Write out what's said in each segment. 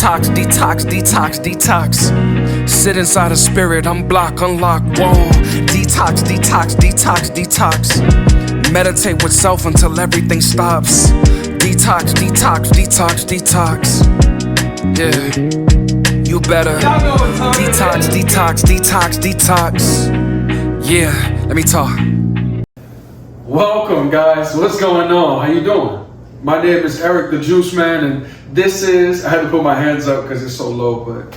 Detox, detox, detox, detox. Sit inside a spirit, unblock, unlock, whoa. Detox, detox, detox, detox. Meditate with self until everything stops. Detox, detox, detox, detox. Yeah, you better. Detox, detox, detox, detox. Yeah, let me talk. Welcome, guys. What's going on? How you doing? My name is Eric, the Juice Man, and this is, I had to put my hands up because it's so low, but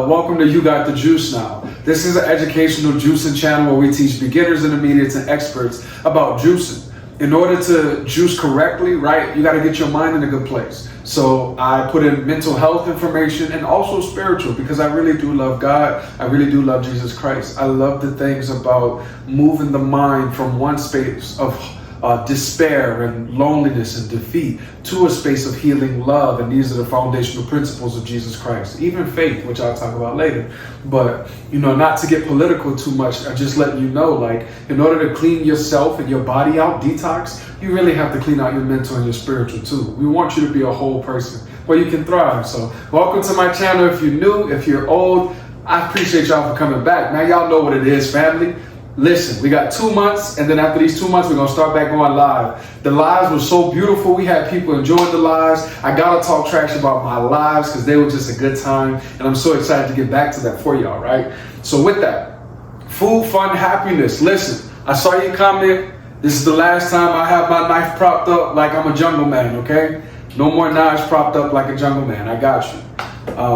welcome to You Got the Juice Now. This is an educational juicing channel where we teach beginners, intermediates, and experts about juicing. In order to juice correctly, right, you got to get your mind in a good place. So I put in mental health information and also spiritual because I really do love God. I really do love Jesus Christ. I love the things about moving the mind from one space of despair and loneliness and defeat to a space of healing, love, and these are the foundational principles of Jesus Christ. Even faith, which I'll talk about later. But, you know, not to get political too much, I'm just letting you know, like, in order to clean yourself and your body out, detox, you really have to clean out your mental and your spiritual too. We want you to be a whole person where you can thrive. So welcome to my channel. If you're new, if you're old, I appreciate y'all for coming back. Now y'all know what it is, family. Listen, we got 2 months, and then after these 2 months, we're going to start back going live. The lives were so beautiful. We had people enjoying the lives. I got to talk trash about my lives because they were just a good time, and I'm so excited to get back to that for y'all, right? So with that, food, fun, happiness. Listen, I saw your comment. This is the last time I have my knife propped up like I'm a jungle man, okay? No more knives propped up like a jungle man. I got you.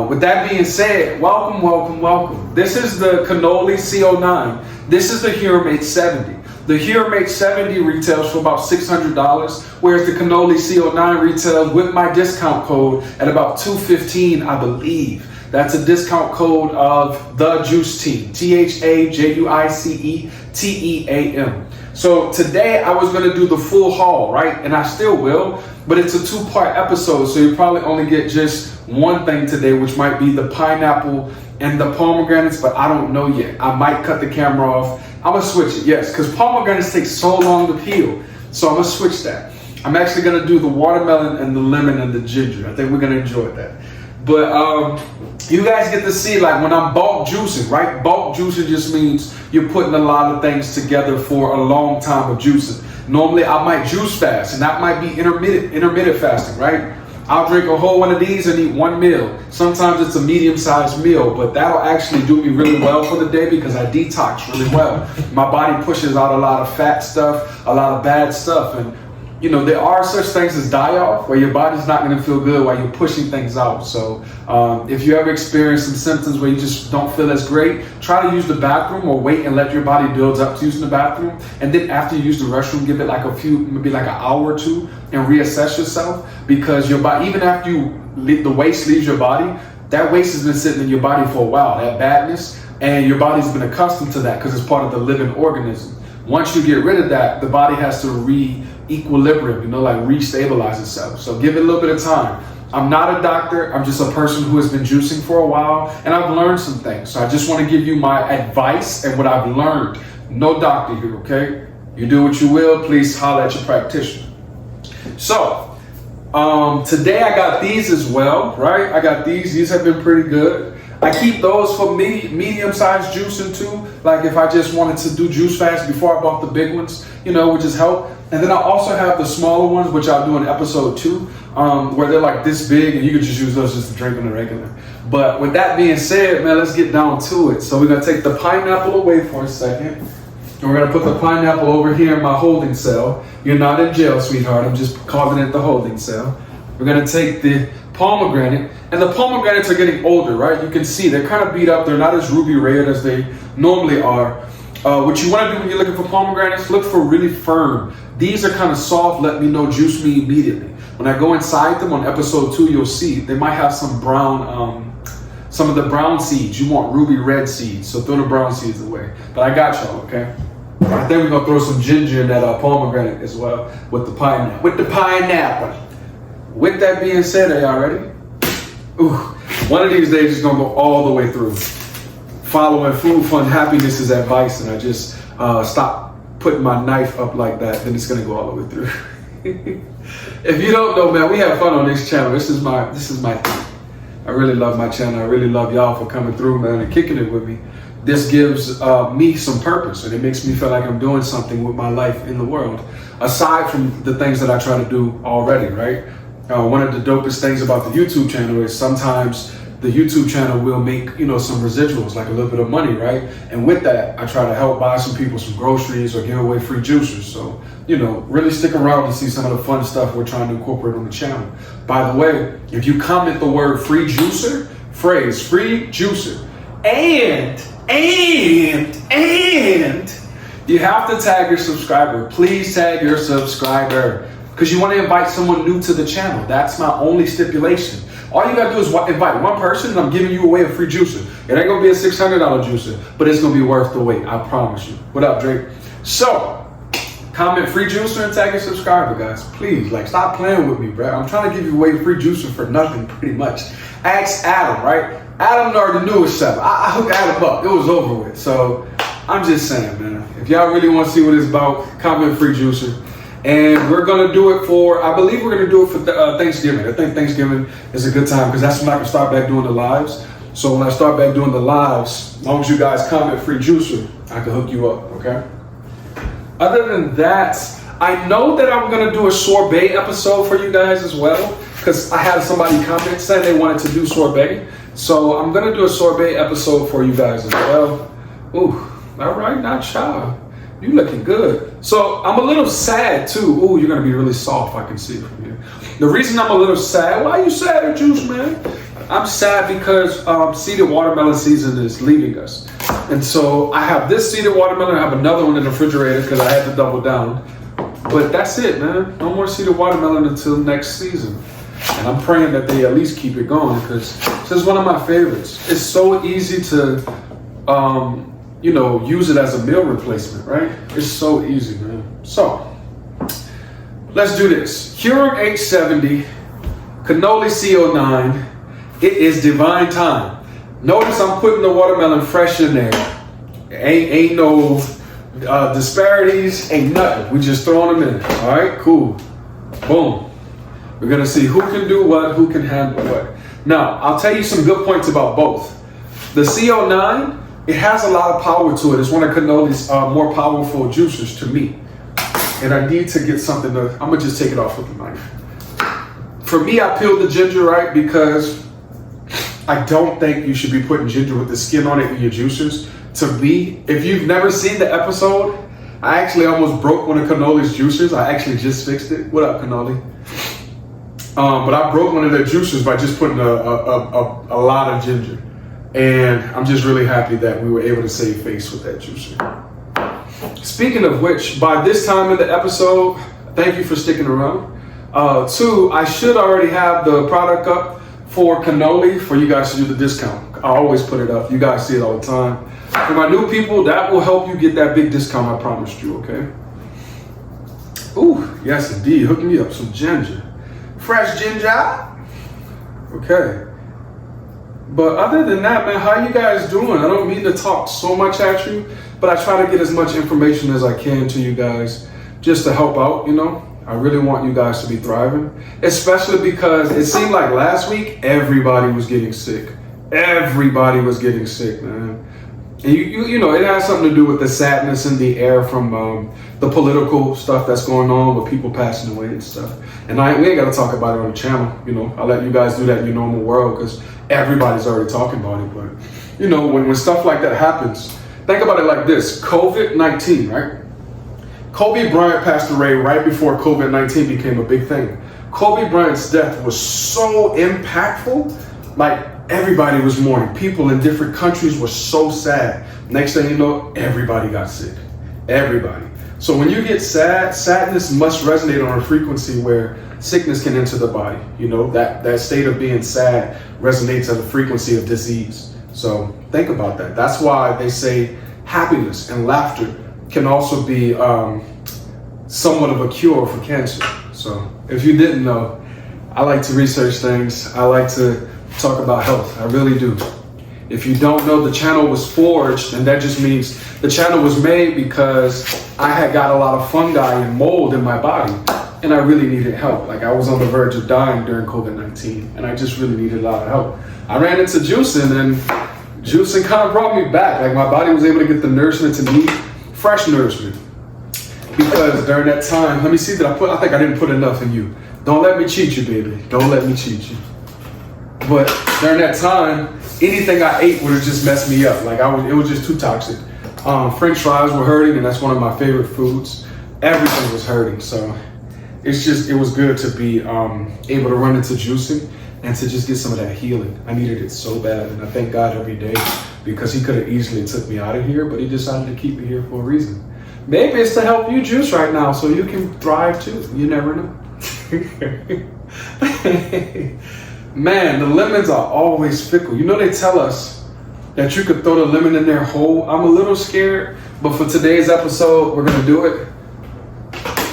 With that being said, welcome, welcome, welcome. This is the Cannoli CO9. This is the Huramate 70. The Huramate 70 retails for about $600, whereas the Cannoli CO9 retails with my discount code at about $215, I believe. That's a discount code of ThaJuiceTeam, ThaJuiceTeam. So today I was going to do the full haul, right? And I still will, but it's a 2-part episode, so you probably only get just one thing today, which might be the pineapple and the pomegranates, but I don't know yet. I might cut the camera off. I'm gonna switch it, yes, because pomegranates take so long to peel. So I'm gonna switch that. I'm actually gonna do the watermelon and the lemon and the ginger. I think we're gonna enjoy that. But you guys get to see, like, when I'm bulk juicing, right? Bulk juicing just means you're putting a lot of things together for a long time of juicing. Normally I might juice fast, and that might be intermittent fasting, right? I'll drink a whole one of these and eat one meal. Sometimes it's a medium-sized meal, but that'll actually do me really well for the day because I detox really well. My body pushes out a lot of fat stuff, a lot of bad stuff, and you know, there are such things as die-off, where your body's not going to feel good while you're pushing things out. So if you ever experience some symptoms where you just don't feel as great, try to use the bathroom or wait and let your body build up to using the bathroom. And then after you use the restroom, give it like maybe like an hour or two and reassess yourself, because your body, even after the waste leaves your body, that waste has been sitting in your body for a while, that badness, and your body's been accustomed to that because it's part of the living organism. Once you get rid of that, the body has to equilibrium, you know, like restabilize itself. So give it a little bit of time. I'm not a doctor. I'm just a person who has been juicing for a while, and I've learned some things. So I just want to give you my advice and what I've learned. No doctor here, okay? You do what you will. Please holler at your practitioner. So today I got these as well, right? I got these. These have been pretty good. I keep those for medium-sized juicing too. Like if I just wanted to do juice fast before I bought the big ones, you know, which is help. And then I also have the smaller ones, which I'll do in episode 2, where they're like this big and you can just use those just to drink on the regular. But with that being said, man, let's get down to it. So we're gonna take the pineapple away for a second. And we're gonna put the pineapple over here in my holding cell. You're not in jail, sweetheart. I'm just calling it the holding cell. We're gonna take the pomegranate, and the pomegranates are getting older, right? You can see they're kind of beat up. They're not as ruby red as they normally are. What you want to do when you're looking for pomegranates, look for really firm. These are kind of soft. Let me know, juice me immediately. When I go inside them on episode 2, you'll see they might have some brown, some of the brown seeds. You want ruby red seeds, so throw the brown seeds away. But I got y'all, okay? I think we're gonna throw some ginger in that pomegranate as well with the pineapple. With that being said, are y'all ready? Ooh, one of these days is gonna go all the way through. Following food, fun, happiness is advice, and I just stop putting my knife up like that, then it's gonna go all the way through. If you don't know, man, we have fun on this channel. This is my thing. I really love my channel. I really love y'all for coming through, man, and kicking it with me. This gives me some purpose, and it makes me feel like I'm doing something with my life in the world, aside from the things that I try to do already, right? One of the dopest things about the YouTube channel is sometimes the YouTube channel will make, you know, some residuals, like a little bit of money, right? And with that, I try to help buy some people some groceries or give away free juicers. So, you know, really stick around to see some of the fun stuff we're trying to incorporate on the channel. By the way, if you comment the word free juicer, phrase free juicer, and you have to tag your subscriber. Please tag your subscriber, because you want to invite someone new to the channel. That's my only stipulation. All you gotta do is invite one person, and I'm giving you away a free juicer. It ain't gonna be a $600 juicer, but it's gonna be worth the wait, I promise you. What up, Drake? So, comment free juicer and tag your subscriber, guys. Please, like, stop playing with me, bro. I'm trying to give you away free juicer for nothing, pretty much. Ask Adam, right? Adam already knew his stuff. I hooked Adam up. It was over with. So, I'm just saying, man. If y'all really want to see what it's about, comment free juicer. And we're going to do it for, I believe we're going to do it for Thanksgiving. I think Thanksgiving is a good time because that's when I can start back doing the lives. So when I start back doing the lives, as long as you guys comment free juicer, I can hook you up, okay? Other than that, I know that I'm going to do a sorbet episode for you guys as well, because I had somebody comment saying they wanted to do sorbet. So I'm going to do a sorbet episode for you guys as well. Ooh, all right, not shy. You looking good. So I'm a little sad too. Ooh, you're gonna be really soft. I can see it from here. The reason I'm a little sad, why are you sad, Juice, man? I'm sad because seeded watermelon season is leaving us. And so I have this seeded watermelon. I have another one in the refrigerator because I had to double down. But that's it, man. No more seeded watermelon until next season. And I'm praying that they at least keep it going because this is one of my favorites. It's so easy to you know, use it as a meal replacement, right? It's so easy, man. So, let's do this. Keurig H70, Cannoli CO9. It is divine time. Notice I'm putting the watermelon fresh in there. Ain't no disparities, ain't nothing. We just throwing them in. All right, cool. Boom. We're gonna see who can do what, who can handle what. Now, I'll tell you some good points about both. The CO9, it has a lot of power to it. It's one of Cannoli's more powerful juicers to me. And I need to get something to, I'm gonna just take it off with the knife. For me, I peeled the ginger, right? Because I don't think you should be putting ginger with the skin on it in your juicers. To me, if you've never seen the episode, I actually almost broke one of Cannoli's juicers. I actually just fixed it. What up, Cannoli? But I broke one of their juicers by just putting a lot of ginger. And I'm just really happy that we were able to save face with that juicer. Speaking of which, by this time in the episode, thank you for sticking around. Two, I should already have the product up for Cannoli for you guys to do the discount. I always put it up. You guys see it all the time. For my new people, that will help you get that big discount I promised you, okay? Ooh, yes indeed. Hook me up some ginger. Fresh ginger. Okay. But other than that, man, how you guys doing? I don't mean to talk so much at you, but I try to get as much information as I can to you guys just to help out, you know? I really want you guys to be thriving, especially because it seemed like last week, everybody was getting sick. Everybody was getting sick, man. And you know, it has something to do with the sadness in the air from the political stuff that's going on with people passing away and stuff. And we ain't got to talk about it on the channel. You know, I'll let you guys do that in your normal world because everybody's already talking about it. But, you know, when stuff like that happens, think about it like this. COVID-19, right? Kobe Bryant passed away right before COVID-19 became a big thing. Kobe Bryant's death was so impactful, like everybody was mourning. People in different countries were so sad. Next thing you know, everybody got sick. Everybody. So when you get sad, sadness must resonate on a frequency where sickness can enter the body. You know, that state of being sad resonates at the frequency of disease. So think about that. That's why they say happiness and laughter can also be somewhat of a cure for cancer. So if you didn't know, I like to research things. I like to talk about health. I really do. If you don't know, the channel was forged, and that just means the channel was made because I had got a lot of fungi and mold in my body and I really needed help. Like I was on the verge of dying during COVID-19, and I just really needed a lot of help. I ran into juicing, and juicing kind of brought me back. Like my body was able to get the nourishment to need, fresh nourishment. Because during that time, let me see, I think I didn't put enough in you. Don't let me cheat you, baby. Don't let me cheat you. But during that time, anything I ate would have just messed me up. Like it was just too toxic. French fries were hurting, and that's one of my favorite foods. Everything was hurting, so it was good to be able to run into juicing and to just get some of that healing. I needed it so bad, and I thank God every day, because he could have easily took me out of here, but he decided to keep me here for a reason. Maybe it's to help you juice right now so you can thrive too. You never know. Man, the lemons are always fickle. You know, they tell us that you could throw the lemon in there whole. I'm a little scared, but for today's episode, we're gonna do it.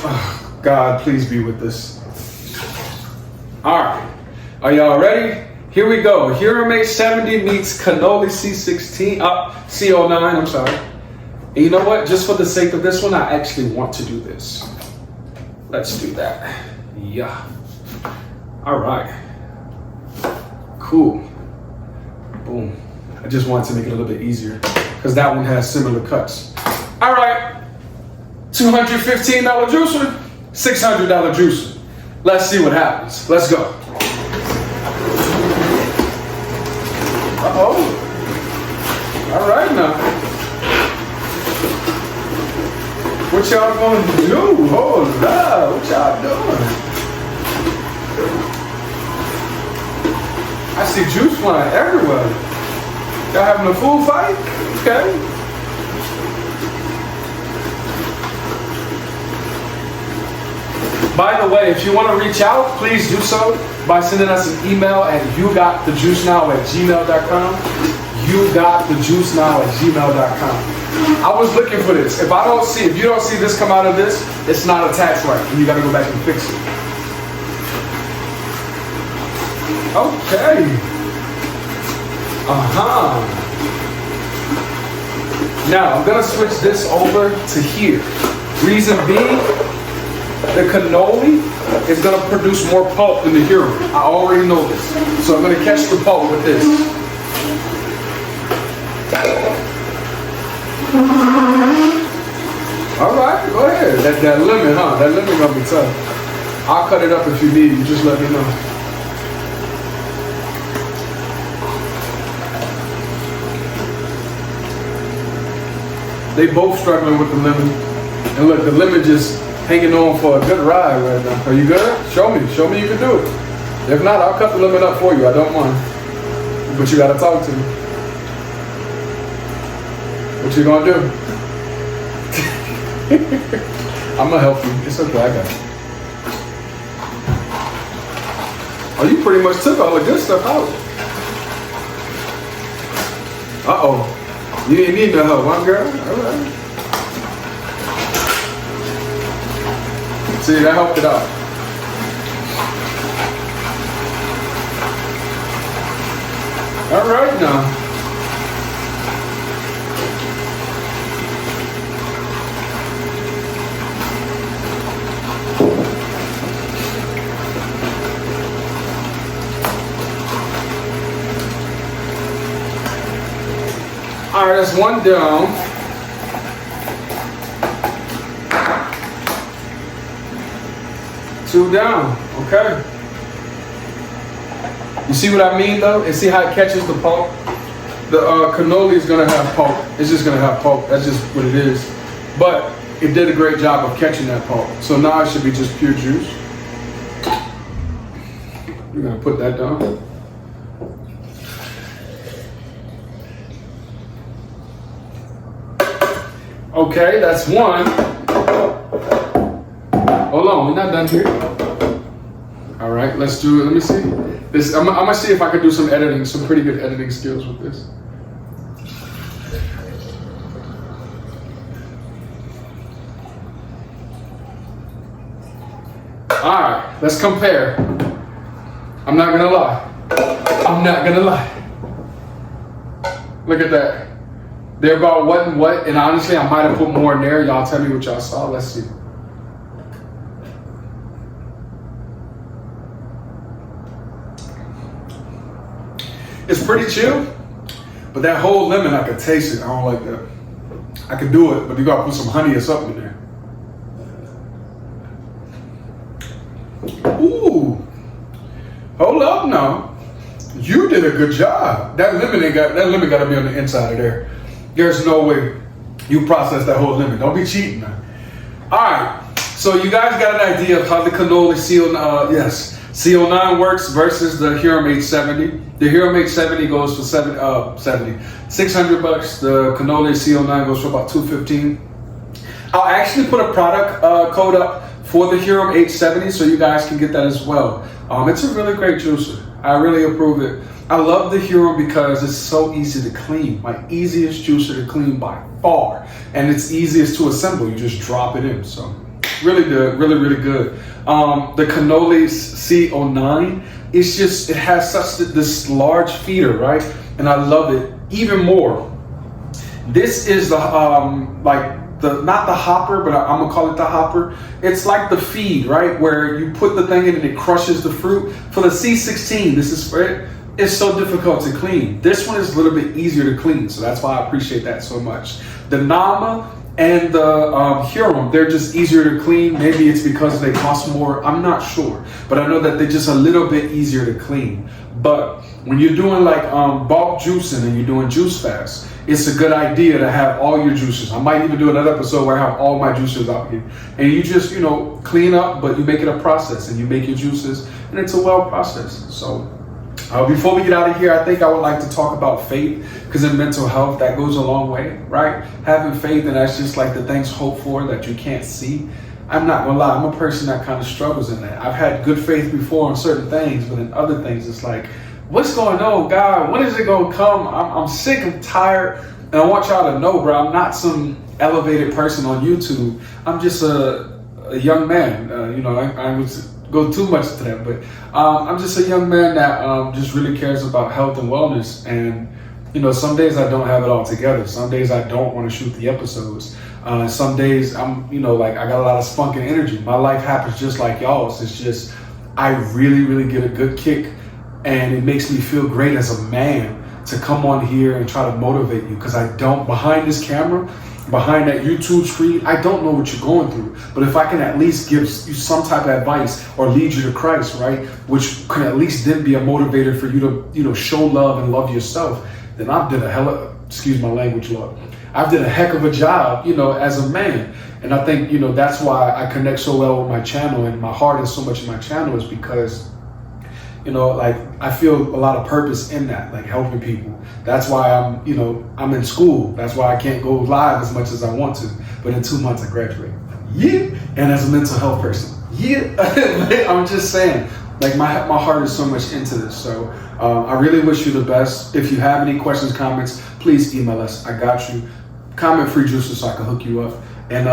Oh, God, please be with us. All right, are y'all ready? Here we go. Huramate 70 meets cannoli C16, C09, I'm sorry. And you know what? Just for the sake of this one, I actually want to do this. Let's do that. Yeah. All right. Cool. Boom. I just wanted to make it a little bit easier because that one has similar cuts. All right. $215 juicer, $600 juicer. Let's see what happens. Let's go. Uh-oh. All right now. What y'all gonna do? Hold up. What y'all doing? I see juice flying everywhere. Y'all having a food fight? Okay. By the way, if you want to reach out, please do so by sending us an email at yougotthejuicenow@gmail.com. yougotthejuicenow@gmail.com. I was looking for this. If you don't see this come out of this, it's not attached right, and you got to go back and fix it. Okay. Now I'm gonna switch this over to here. Reason being, the cannoli is gonna produce more pulp than the Huron. I already know this. So I'm gonna catch the pulp with this. All right, go ahead. That lemon, huh? That lemon gonna be tough. I'll cut it up if you need. You just let me know. They both struggling with the lemon. And look, the lemon just hanging on for a good ride right now. Are you good? Show me you can do it. If not, I'll cut the lemon up for you. I don't mind. But you gotta talk to me. What you gonna do? I'm gonna help you. It's okay, I got it. Oh, you pretty much took all the good stuff out. Uh-oh. You didn't need no help, huh, girl? All right. See, that helped it out. All right, now. All right, that's one down. Two down, okay. You see what I mean though? And see how it catches the pulp? The cannoli is gonna have pulp. It's just gonna have pulp, that's just what it is. But it did a great job of catching that pulp. So now it should be just pure juice. We're gonna put that down. Okay, that's one. Hold on, we're not done here. All right, let's do it. Let me see. This I'm gonna see if I can do some editing, some pretty good editing skills with this. All right, let's compare. I'm not gonna lie. Look at that. They're about what and what, and honestly, I might have put more in there. Y'all tell me what y'all saw. Let's see. It's pretty chill, but that whole lemon, I could taste it. I don't like that. I could do it, but you gotta put some honey or something in there. Ooh, hold up now. You did a good job. That lemon got to be on the inside of there. There's no way you process that whole lemon. Don't be cheating, man. All right, so you guys got an idea of how the cannoli CO9 works versus the Hiram H70. The Hiram H70 goes for $600. The cannoli CO9 goes for about $215. I'll actually put a product code up for the Hiram H70 so you guys can get that as well. It's a really great juicer. I really approve it. I love the Hiram because it's so easy to clean. My easiest juicer to clean by far. And it's easiest to assemble. You just drop it in. So really good, really, really good. The cannoli CO9, it has this large feeder, right? And I love it even more. This is the, not the hopper, but I'm gonna call it the hopper. It's like the feed, right? Where you put the thing in and it crushes the fruit. For the C16, this is for it. It's so difficult to clean. This one is a little bit easier to clean, so that's why I appreciate that so much. The Nama and the Hiram, they're just easier to clean. Maybe it's because they cost more. I'm not sure, but I know that they're just a little bit easier to clean. But when you're doing like bulk juicing and you're doing juice fast, it's a good idea to have all your juicers. I might even do another episode where I have all my juicers out here. And you just, clean up, but you make it a process and you make your juices and it's a well process. So before we get out of here, I think I would like to talk about faith, because in mental health, that goes a long way, right? Having faith, and that's just like the things hoped for that you can't see. I'm not gonna lie, I'm a person that kind of struggles in that. I've had good faith before on certain things, but in other things, it's like, what's going on, God? When is it gonna come? I'm sick, I'm tired, and I want y'all to know, bro, I'm not some elevated person on YouTube. I'm just a young man. I was go too much to that, but I'm just a young man that just really cares about health and wellness. And some days I don't have it all together. Some days I don't want to shoot the episodes. Some days I'm, I got a lot of spunk and energy. My life happens just like y'all's. It's just I really, really get a good kick, and it makes me feel great as a man to come on here and try to motivate you, because I don't, behind this camera, behind that YouTube screen, I don't know what you're going through. But if I can at least give you some type of advice or lead you to Christ, right, which can at least then be a motivator for you to, show love and love yourself, then I've did excuse my language, Lord. I've did a heck of a job, as a man. And I think, that's why I connect so well with my channel, and my heart is so much in my channel, is because I feel a lot of purpose in that, like helping people. That's why I'm in school. That's why I can't go live as much as I want to. But in 2 months I graduate. Yeah. And as a mental health person. Yeah. I'm just saying, my heart is so much into this. So I really wish you the best. If you have any questions, comments, please email us. I got you. Comment free juices so I can hook you up. And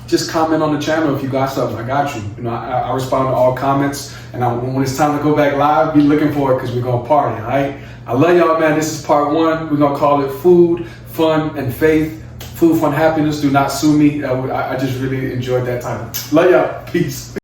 just comment on the channel if you got something. I got you. I respond to all comments. And when it's time to go back live, be looking for it, because we're going to party, all right? I love y'all, man. This is part 1. We're going to call it Food, Fun, and Faith. Food, Fun, Happiness. Do not sue me. I just really enjoyed that title. Love y'all. Peace.